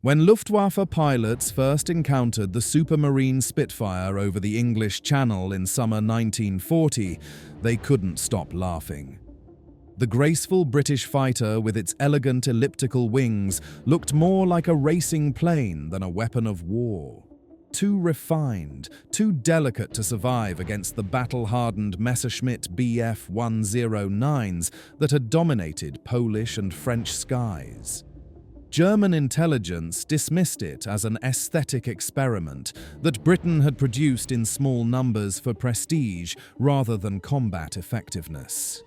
When Luftwaffe pilots first encountered the Supermarine Spitfire over the English Channel in summer 1940, they couldn't stop laughing. The graceful British fighter with its elegant elliptical wings looked more like a racing plane than a weapon of war. Too refined, too delicate to survive against the battle-hardened Messerschmitt Bf-109s that had dominated Polish and French skies. German intelligence dismissed it as an aesthetic experiment that Britain had produced in small numbers for prestige rather than combat effectiveness.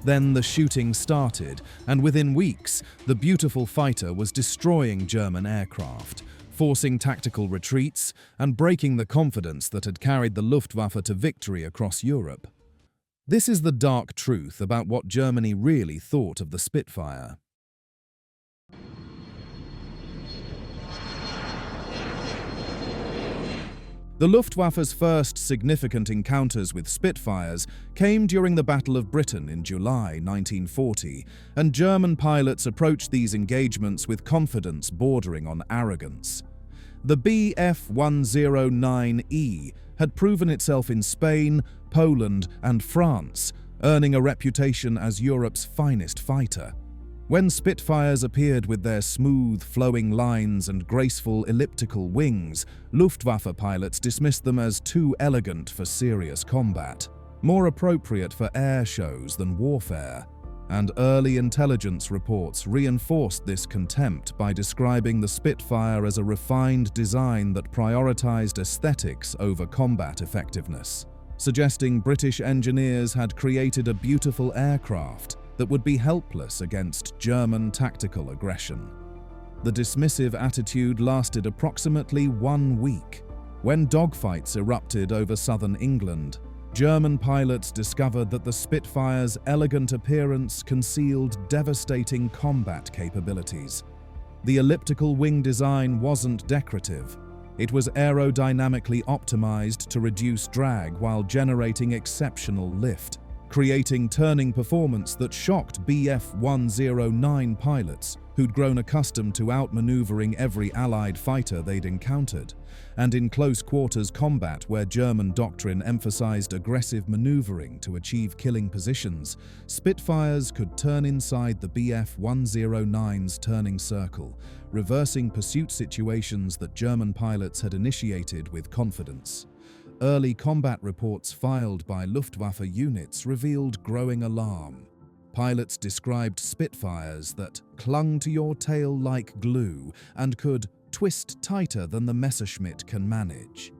Then the shooting started, and within weeks, the beautiful fighter was destroying German aircraft, forcing tactical retreats and breaking the confidence that had carried the Luftwaffe to victory across Europe. This is the dark truth about what Germany really thought of the Spitfire. The Luftwaffe's first significant encounters with Spitfires came during the Battle of Britain in July 1940, and German pilots approached these engagements with confidence bordering on arrogance. The Bf-109E had proven itself in Spain, Poland, and France, earning a reputation as Europe's finest fighter. When Spitfires appeared with their smooth, flowing lines and graceful elliptical wings, Luftwaffe pilots dismissed them as too elegant for serious combat, more appropriate for air shows than warfare. And early intelligence reports reinforced this contempt by describing the Spitfire as a refined design that prioritized aesthetics over combat effectiveness, suggesting British engineers had created a beautiful aircraft that would be helpless against German tactical aggression. The dismissive attitude lasted approximately 1 week. When dogfights erupted over southern England, German pilots discovered that the Spitfire's elegant appearance concealed devastating combat capabilities. The elliptical wing design wasn't decorative. It was aerodynamically optimized to reduce drag while generating exceptional lift, creating turning performance that shocked Bf-109 pilots who'd grown accustomed to outmaneuvering every Allied fighter they'd encountered. And in close-quarters combat where German doctrine emphasized aggressive maneuvering to achieve killing positions, Spitfires could turn inside the Bf-109's turning circle, reversing pursuit situations that German pilots had initiated with confidence. Early combat reports filed by Luftwaffe units revealed growing alarm. Pilots described Spitfires that clung to your tail like glue and could twist tighter than the Messerschmitt can manage.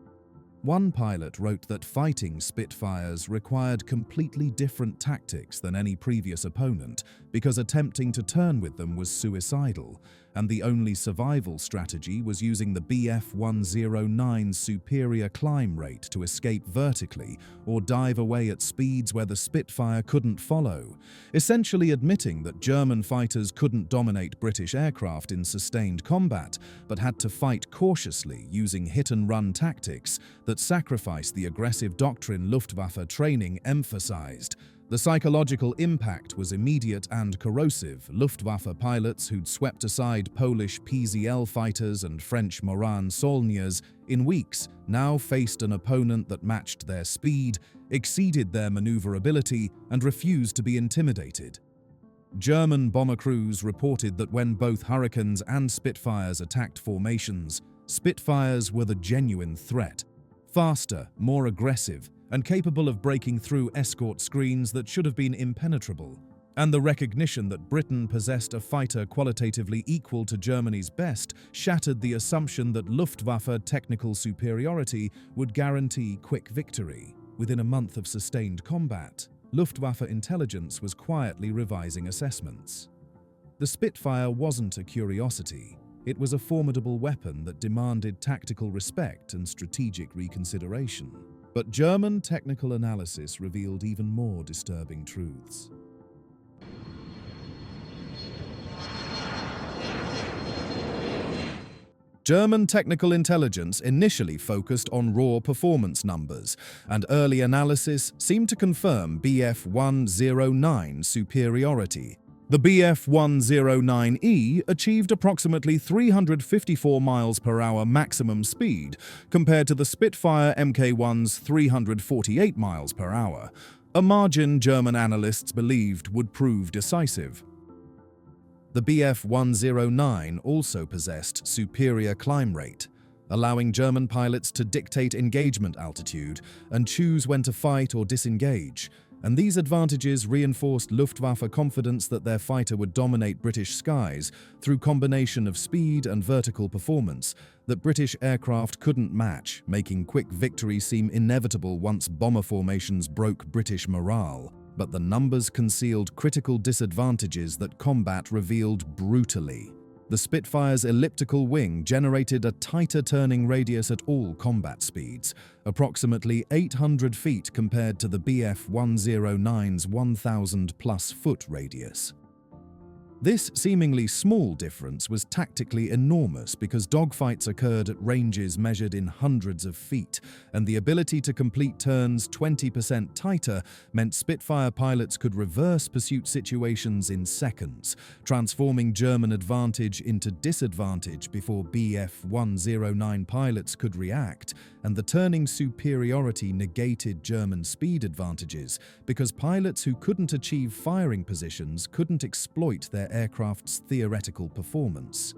One pilot wrote that fighting Spitfires required completely different tactics than any previous opponent because attempting to turn with them was suicidal, and the only survival strategy was using the Bf-109's superior climb rate to escape vertically or dive away at speeds where the Spitfire couldn't follow, essentially admitting that German fighters couldn't dominate British aircraft in sustained combat, but had to fight cautiously using hit-and-run tactics that sacrificed the aggressive doctrine Luftwaffe training emphasized. The psychological impact was immediate and corrosive. Luftwaffe pilots who'd swept aside Polish PZL fighters and French Morane Saulniers in weeks now faced an opponent that matched their speed, exceeded their maneuverability, and refused to be intimidated. German bomber crews reported that when both Hurricanes and Spitfires attacked formations, Spitfires were the genuine threat. Faster, more aggressive, and capable of breaking through escort screens that should have been impenetrable. And the recognition that Britain possessed a fighter qualitatively equal to Germany's best shattered the assumption that Luftwaffe technical superiority would guarantee quick victory. Within a month of sustained combat, Luftwaffe intelligence was quietly revising assessments. The Spitfire wasn't a curiosity. It was a formidable weapon that demanded tactical respect and strategic reconsideration. But German technical analysis revealed even more disturbing truths. German technical intelligence initially focused on raw performance numbers, and early analysis seemed to confirm Bf-109's superiority. The Bf-109E achieved approximately 354 miles per hour maximum speed, compared to the Spitfire Mk1's 348 miles per hour, a margin German analysts believed would prove decisive. The Bf-109 also possessed superior climb rate, allowing German pilots to dictate engagement altitude and choose when to fight or disengage, and these advantages reinforced Luftwaffe confidence that their fighter would dominate British skies through combination of speed and vertical performance that British aircraft couldn't match, making quick victory seem inevitable once bomber formations broke British morale. But the numbers concealed critical disadvantages that combat revealed brutally. The Spitfire's elliptical wing generated a tighter turning radius at all combat speeds, approximately 800 feet compared to the Bf-109's 1,000-plus foot radius. This seemingly small difference was tactically enormous because dogfights occurred at ranges measured in hundreds of feet, and the ability to complete turns 20% tighter meant Spitfire pilots could reverse pursuit situations in seconds, transforming German advantage into disadvantage before Bf-109 pilots could react, and the turning superiority negated German speed advantages because pilots who couldn't achieve firing positions couldn't exploit their aircraft's theoretical performance.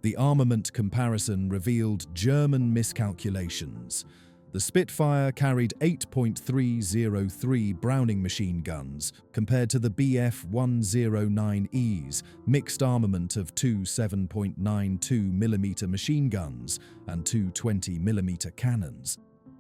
The armament comparison revealed German miscalculations. The Spitfire carried 8.303 Browning machine guns, compared to the Bf-109E's mixed armament of two 7.92mm machine guns and two 20mm cannons.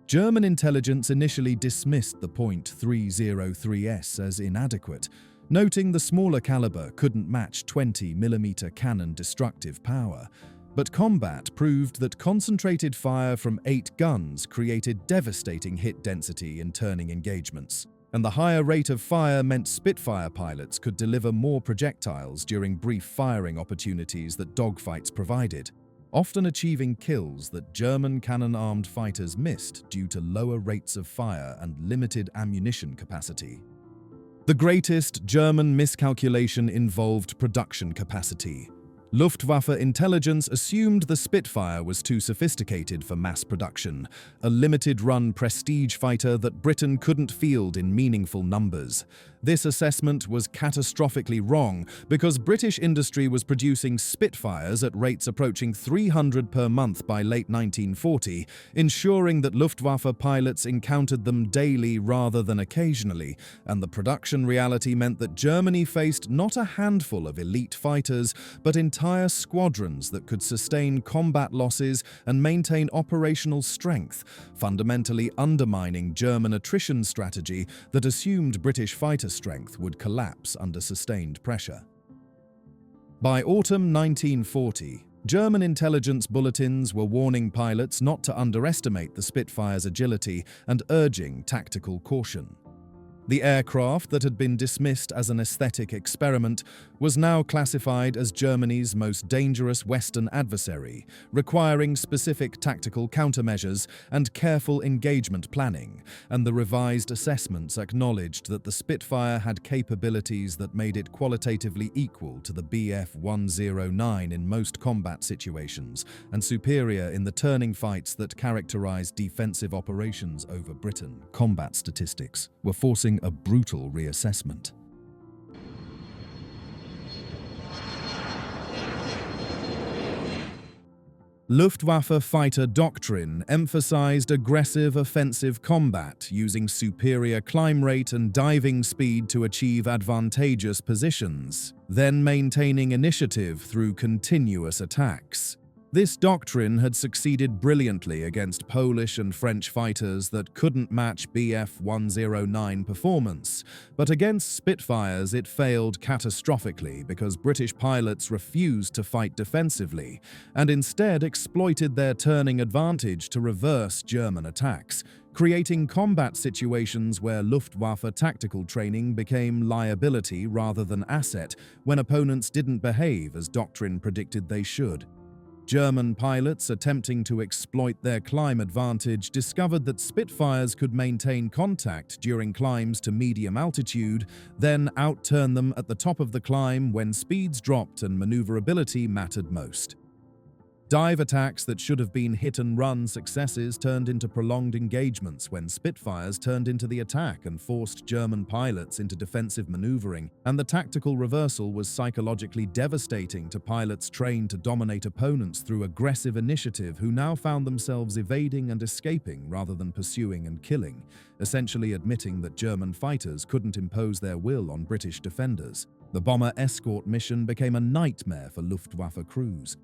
German intelligence initially dismissed the .303S as inadequate, noting the smaller caliber couldn't match 20mm cannon destructive power. But combat proved that concentrated fire from 8 guns created devastating hit density in turning engagements, and the higher rate of fire meant Spitfire pilots could deliver more projectiles during brief firing opportunities that dogfights provided, often achieving kills that German cannon-armed fighters missed due to lower rates of fire and limited ammunition capacity. The greatest German miscalculation involved production capacity. Luftwaffe intelligence assumed the Spitfire was too sophisticated for mass production, a limited-run prestige fighter that Britain couldn't field in meaningful numbers. This assessment was catastrophically wrong because British industry was producing Spitfires at rates approaching 300 per month by late 1940, ensuring that Luftwaffe pilots encountered them daily rather than occasionally, and the production reality meant that Germany faced not a handful of elite fighters, but entire squadrons that could sustain combat losses and maintain operational strength, fundamentally undermining German attrition strategy that assumed British fighter strength would collapse under sustained pressure. By autumn 1940, German intelligence bulletins were warning pilots not to underestimate the Spitfire's agility and urging tactical caution. The aircraft that had been dismissed as an aesthetic experiment was now classified as Germany's most dangerous Western adversary, requiring specific tactical countermeasures and careful engagement planning, and the revised assessments acknowledged that the Spitfire had capabilities that made it qualitatively equal to the Bf-109 in most combat situations, and superior in the turning fights that characterized defensive operations over Britain. Combat statistics were forcing a brutal reassessment. Luftwaffe fighter doctrine emphasized aggressive offensive combat using superior climb rate and diving speed to achieve advantageous positions, then maintaining initiative through continuous attacks. This doctrine had succeeded brilliantly against Polish and French fighters that couldn't match Bf-109 performance, but against Spitfires it failed catastrophically because British pilots refused to fight defensively and instead exploited their turning advantage to reverse German attacks, creating combat situations where Luftwaffe tactical training became liability rather than asset when opponents didn't behave as doctrine predicted they should. German pilots attempting to exploit their climb advantage discovered that Spitfires could maintain contact during climbs to medium altitude, then outturn them at the top of the climb when speeds dropped and maneuverability mattered most. Dive attacks that should have been hit-and-run successes turned into prolonged engagements when Spitfires turned into the attack and forced German pilots into defensive maneuvering, and the tactical reversal was psychologically devastating to pilots trained to dominate opponents through aggressive initiative who now found themselves evading and escaping rather than pursuing and killing, essentially admitting that German fighters couldn't impose their will on British defenders. The bomber escort mission became a nightmare for Luftwaffe crews.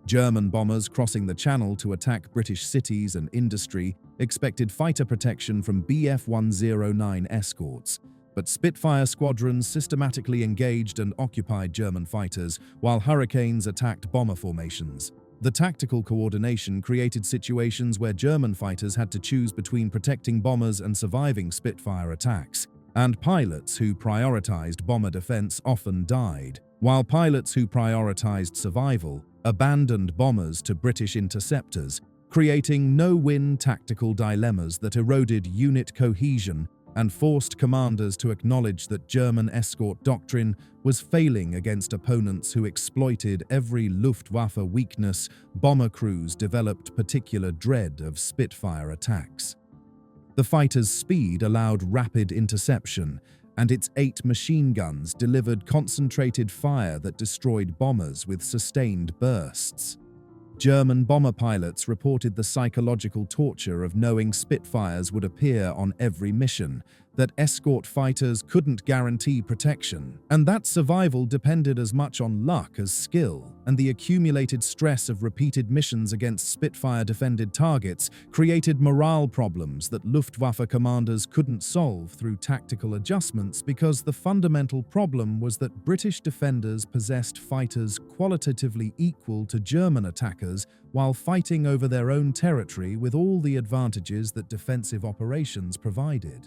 German bombers crossing the Channel to attack British cities and industry expected fighter protection from Bf-109 escorts, but Spitfire squadrons systematically engaged and occupied German fighters, while Hurricanes attacked bomber formations. The tactical coordination created situations where German fighters had to choose between protecting bombers and surviving Spitfire attacks, and pilots who prioritized bomber defense often died, while pilots who prioritized survival abandoned bombers to British interceptors, creating no-win tactical dilemmas that eroded unit cohesion and forced commanders to acknowledge that German escort doctrine was failing against opponents who exploited every Luftwaffe weakness. Bomber crews developed particular dread of Spitfire attacks. The fighter's speed allowed rapid interception, and its 8 machine guns delivered concentrated fire that destroyed bombers with sustained bursts. German bomber pilots reported the psychological torture of knowing Spitfires would appear on every mission, that escort fighters couldn't guarantee protection, and that survival depended as much on luck as skill, and the accumulated stress of repeated missions against Spitfire-defended targets created morale problems that Luftwaffe commanders couldn't solve through tactical adjustments because the fundamental problem was that British defenders possessed fighters qualitatively equal to German attackers while fighting over their own territory with all the advantages that defensive operations provided.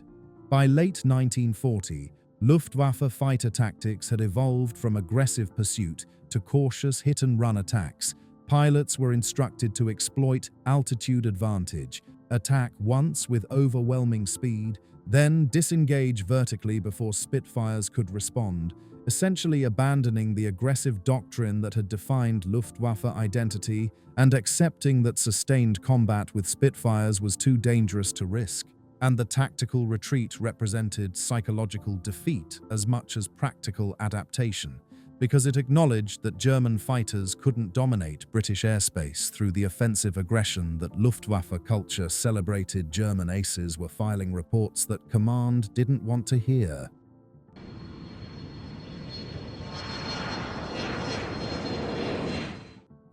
By late 1940, Luftwaffe fighter tactics had evolved from aggressive pursuit to cautious hit-and-run attacks. Pilots were instructed to exploit altitude advantage, attack once with overwhelming speed, then disengage vertically before Spitfires could respond, essentially abandoning the aggressive doctrine that had defined Luftwaffe identity and accepting that sustained combat with Spitfires was too dangerous to risk. And the tactical retreat represented psychological defeat as much as practical adaptation, because it acknowledged that German fighters couldn't dominate British airspace through the offensive aggression that Luftwaffe culture celebrated. German aces were filing reports that command didn't want to hear.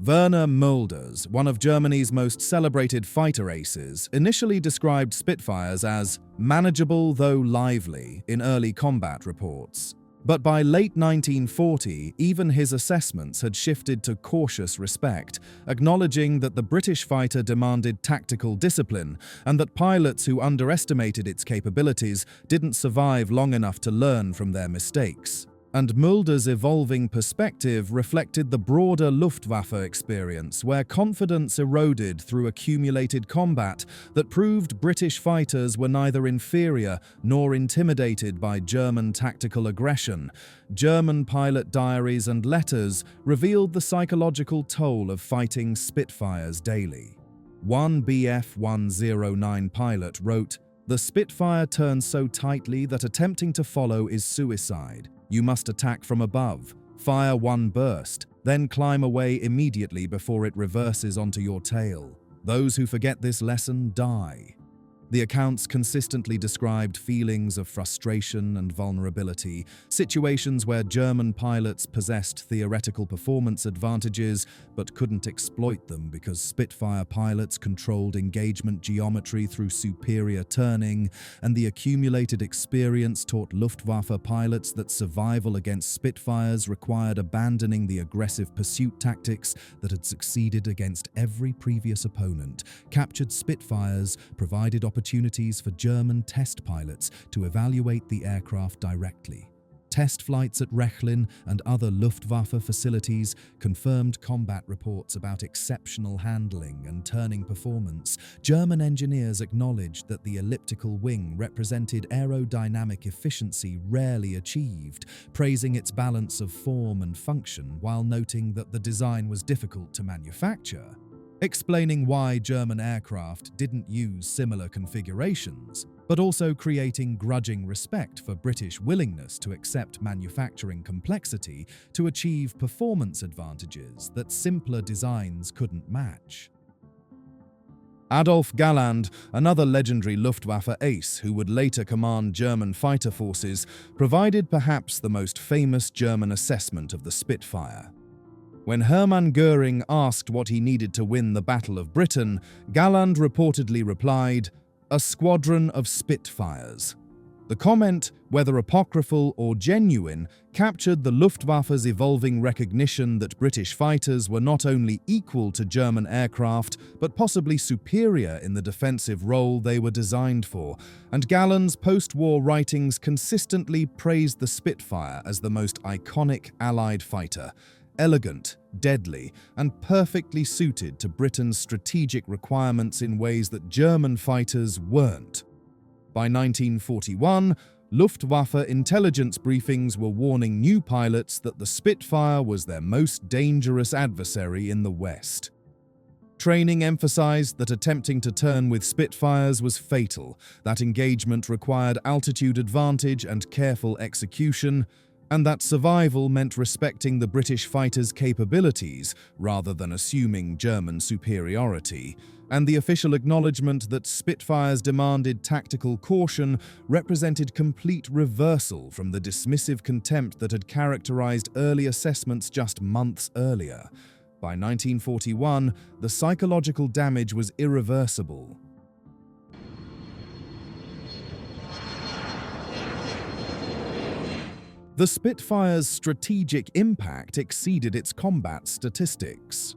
Werner Mulders, one of Germany's most celebrated fighter aces, initially described Spitfires as manageable though lively in early combat reports. But by late 1940, even his assessments had shifted to cautious respect, acknowledging that the British fighter demanded tactical discipline and that pilots who underestimated its capabilities didn't survive long enough to learn from their mistakes. And Mulder's evolving perspective reflected the broader Luftwaffe experience, where confidence eroded through accumulated combat that proved British fighters were neither inferior nor intimidated by German tactical aggression. German pilot diaries and letters revealed the psychological toll of fighting Spitfires daily. One Bf-109 pilot wrote, "The Spitfire turns so tightly that attempting to follow is suicide. You must attack from above, fire one burst, then climb away immediately before it reverses onto your tail. Those who forget this lesson die." The accounts consistently described feelings of frustration and vulnerability, situations where German pilots possessed theoretical performance advantages but couldn't exploit them because Spitfire pilots controlled engagement geometry through superior turning, and the accumulated experience taught Luftwaffe pilots that survival against Spitfires required abandoning the aggressive pursuit tactics that had succeeded against every previous opponent. Captured Spitfires provided opportunities for German test pilots to evaluate the aircraft directly. Test flights at Rechlin and other Luftwaffe facilities confirmed combat reports about exceptional handling and turning performance. German engineers acknowledged that the elliptical wing represented aerodynamic efficiency rarely achieved, praising its balance of form and function while noting that the design was difficult to manufacture, explaining why German aircraft didn't use similar configurations, but also creating grudging respect for British willingness to accept manufacturing complexity to achieve performance advantages that simpler designs couldn't match. Adolf Galland, another legendary Luftwaffe ace who would later command German fighter forces, provided perhaps the most famous German assessment of the Spitfire. When Hermann Göring asked what he needed to win the Battle of Britain, Galland reportedly replied, "A squadron of Spitfires." The comment, whether apocryphal or genuine, captured the Luftwaffe's evolving recognition that British fighters were not only equal to German aircraft, but possibly superior in the defensive role they were designed for, and Galland's post-war writings consistently praised the Spitfire as the most iconic Allied fighter, elegant, deadly, and perfectly suited to Britain's strategic requirements in ways that German fighters weren't. By 1941, Luftwaffe intelligence briefings were warning new pilots that the Spitfire was their most dangerous adversary in the West. Training emphasized that attempting to turn with Spitfires was fatal, that engagement required altitude advantage and careful execution, and that survival meant respecting the British fighters' capabilities rather than assuming German superiority, and the official acknowledgement that Spitfires demanded tactical caution represented complete reversal from the dismissive contempt that had characterized early assessments just months earlier. By 1941, the psychological damage was irreversible. The Spitfire's strategic impact exceeded its combat statistics.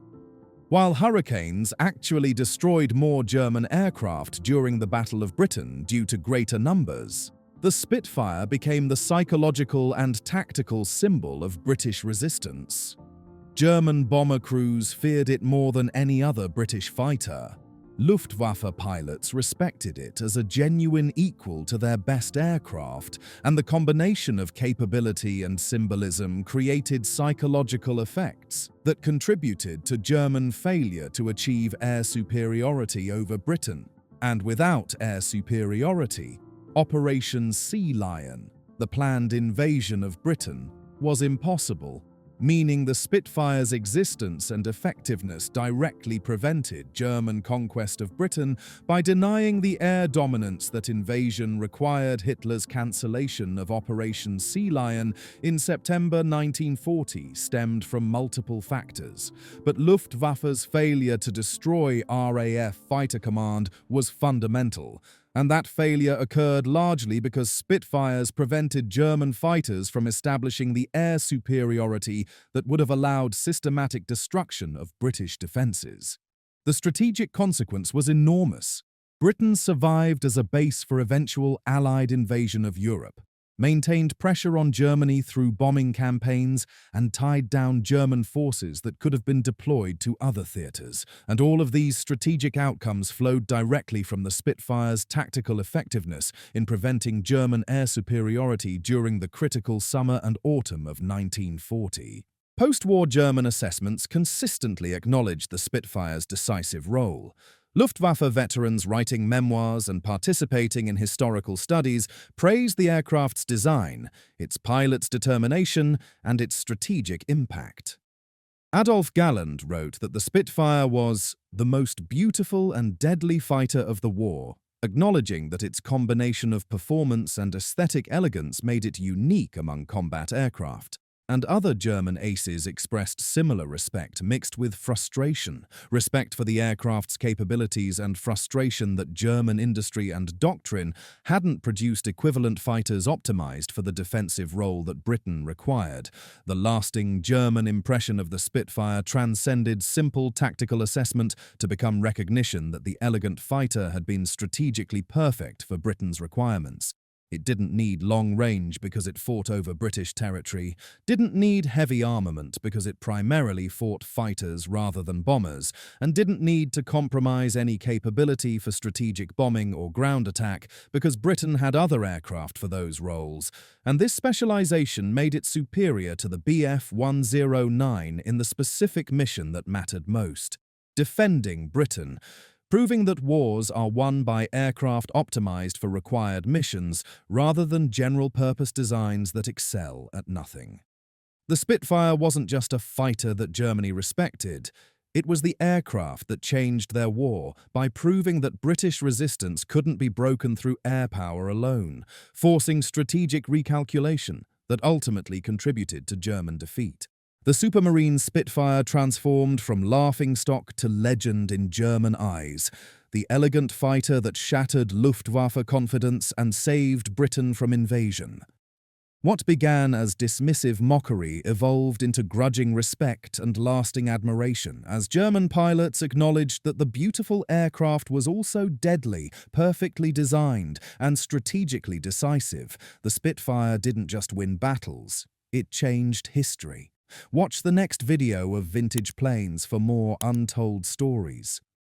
While Hurricanes actually destroyed more German aircraft during the Battle of Britain due to greater numbers, the Spitfire became the psychological and tactical symbol of British resistance. German bomber crews feared it more than any other British fighter. Luftwaffe pilots respected it as a genuine equal to their best aircraft, and the combination of capability and symbolism created psychological effects that contributed to German failure to achieve air superiority over Britain. And without air superiority, Operation Sea Lion, the planned invasion of Britain, was impossible, meaning the Spitfire's existence and effectiveness directly prevented German conquest of Britain by denying the air dominance that invasion required. Hitler's cancellation of Operation Sea Lion in September 1940 stemmed from multiple factors, but Luftwaffe's failure to destroy RAF Fighter Command was fundamental, and that failure occurred largely because Spitfires prevented German fighters from establishing the air superiority that would have allowed systematic destruction of British defences. The strategic consequence was enormous. Britain survived as a base for eventual Allied invasion of Europe, maintained pressure on Germany through bombing campaigns, and tied down German forces that could have been deployed to other theatres. And all of these strategic outcomes flowed directly from the Spitfire's tactical effectiveness in preventing German air superiority during the critical summer and autumn of 1940. Post-war German assessments consistently acknowledged the Spitfire's decisive role. Luftwaffe veterans writing memoirs and participating in historical studies praised the aircraft's design, its pilots' determination, and its strategic impact. Adolf Galland wrote that the Spitfire was the most beautiful and deadly fighter of the war, acknowledging that its combination of performance and aesthetic elegance made it unique among combat aircraft. And other German aces expressed similar respect mixed with frustration, respect for the aircraft's capabilities and frustration that German industry and doctrine hadn't produced equivalent fighters optimized for the defensive role that Britain required. The lasting German impression of the Spitfire transcended simple tactical assessment to become recognition that the elegant fighter had been strategically perfect for Britain's requirements. It didn't need long range because it fought over British territory, didn't need heavy armament because it primarily fought fighters rather than bombers, and didn't need to compromise any capability for strategic bombing or ground attack because Britain had other aircraft for those roles, and this specialization made it superior to the Bf-109 in the specific mission that mattered most: defending Britain, proving that wars are won by aircraft optimized for required missions rather than general-purpose designs that excel at nothing. The Spitfire wasn't just a fighter that Germany respected. It was the aircraft that changed their war by proving that British resistance couldn't be broken through air power alone, forcing strategic recalculation that ultimately contributed to German defeat. The Supermarine Spitfire transformed from laughingstock to legend in German eyes, the elegant fighter that shattered Luftwaffe confidence and saved Britain from invasion. What began as dismissive mockery evolved into grudging respect and lasting admiration as German pilots acknowledged that the beautiful aircraft was also deadly, perfectly designed, and strategically decisive. The Spitfire didn't just win battles, it changed history. Watch the next video of vintage planes for more untold stories.